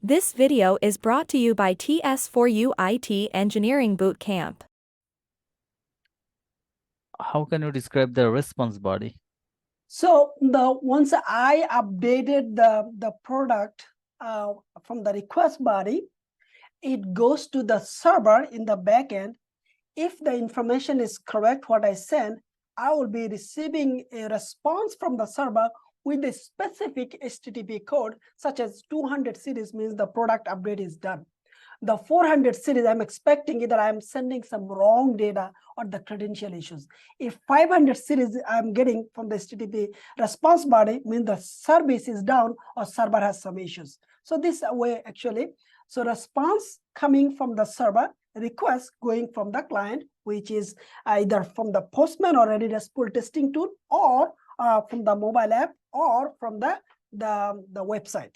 This video is brought to you by TS4U IT Engineering Bootcamp. How can you describe the response body? So once I updated the product from the request body, it goes to the server in the backend. If the information is correct, what I send, I will be receiving a response from the server with a specific HTTP code, such as 200 series means the product update is done. The 400 series, I'm expecting either I'm sending some wrong data or the credential issues. If 500 series I'm getting from the HTTP response body, means the service is down or server has some issues. So this way actually, so response coming from the server, request going from the client, which is either from the Postman or any RESTful testing tool, or from the mobile app, or from the website.